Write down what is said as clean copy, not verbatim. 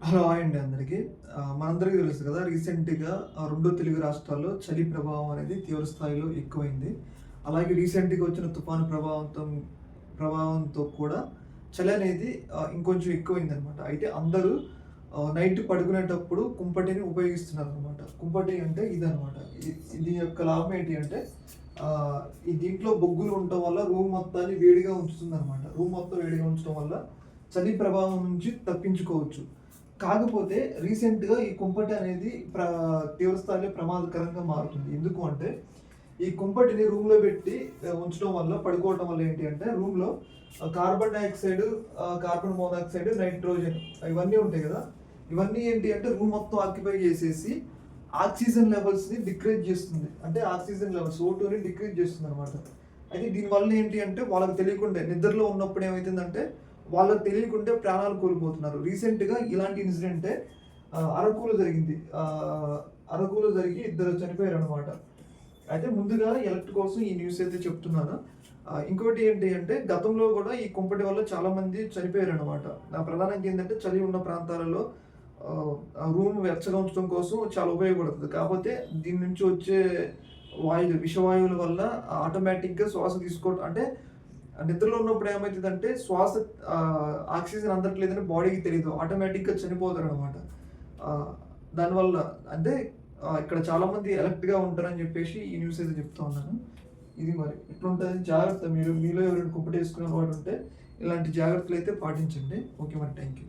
Hello! Hi అండి అందరికి. మనందరికీ తెలుసు కదా! రీసెంట్‌గా 2 తెలుగు రాష్ట్రాల్లో చలి ప్రభావం అనేది తీవ్ర స్థాయిలో ఎక్కువైంది. అలాగే రీసెంట్‌గా వచ్చిన తుఫాను ప్రభావంతో కూడా చలి అనేది ఇంకొంచెం ఎక్కువైందనమాట. అయితే అందరూ నైట్ పడుకునేటప్పుడు కుంపటిని ఉపయోగిస్తున్నారనమాట. కుంపటి అంటే ఇదనమాట. ఇది యొక్క లాభం ఏంటి అంటే ఈ దీంట్లో బొగ్గులు ఉండటం వల్ల రూమ్ మొత్తాన్ని వేడిగా ఉంచుతుందనమాట. రూమ్ మొత్తం వేడిగా ఉంచడం వల్ల చలి ప్రభావం నుంచి తప్పించుకోవచ్చు. కాకపోతే రీసెంట్‌గా ఈ కుంపటి అనేది తీవ్ర స్థాయిలో ప్రమాదకరంగా మారుతుంది. ఎందుకు అంటే, ఈ కుంపటిని రూమ్‌లో పెట్టి ఉంచడం వల్ల, పడుకోవటం వల్ల ఏంటి అంటే, రూమ్‌లో carbon dioxide, carbon monoxide, nitrogen ఇవన్నీ ఉంటాయి గదా! ఇవన్నీ ఏంటి అంటే, రూమ్ మొత్తం ఆక్యుపై చేసేసి ఆక్సిజన్ లెవెల్స్‌ని డిక్రీజ్ చేస్తుంది. అంటే ఆక్సిజన్ లెవెల్స్ O2ని డిక్రీజ్ చేస్తుందనమాట. అయితే దీనివల్ల ఏంటి అంటే, వాళ్ళకి తెలియకుండే నిద్రలో ఉన్నప్పుడు ఏమైతుందంటే వాళ్ళకి తెలియకుంటే ప్రాణాలు కోల్పోతున్నారు. రీసెంట్‌గా ఇలాంటి ఇన్సిడెంటే అరకులో జరిగింది. అరకులో జరిగి ఇద్దరు చనిపోయారనమాట. అయితే ముందుగా ఎలక్ట్ కోసం ఈ న్యూస్ అయితే చెప్తున్నాను. ఇంకోటి ఏంటి అంటే గతంలో గూడా ఈ కుంపటి వల్ల చాలామంది చనిపోయారనమాట. ప్రధానంగా ఏంటంటే చలి ఉన్న ప్రాంతాలలో రూమ్ వెచ్చగా ఉంచడం కోసం చాలా ఉపయోగపడుతది. కాపోతే దీని నుంచి వచ్చే విషవాయువుల వల్ల ఆటోమేటిక్‌గా శ్వాస తీసుకోవడం అంటే నిద్రలో ఉన్నప్పుడు ఏమైతదంటే ఆక్సిజన్ అందట్లేదని బాడీకి తెలీదు. ఆటోమేటిక్‌గా చనిపోతారనమాట. దానివల్ల అంటే ఇక్కడ చాలామంది అలర్ట్‌గా ఉంటారని జెప్పేసి ఈ న్యూస్ అయితే చెప్తా ఉన్నాను. ఇది మరి ఇట్లుంటది జాగ్రత్త. మీలో ఎవరైనా కుంపటేసుకునే వాడుంటే ఇలాంటి జాగ్రత్తలైతే పాటించండి. ఓకే మరి. Thank you.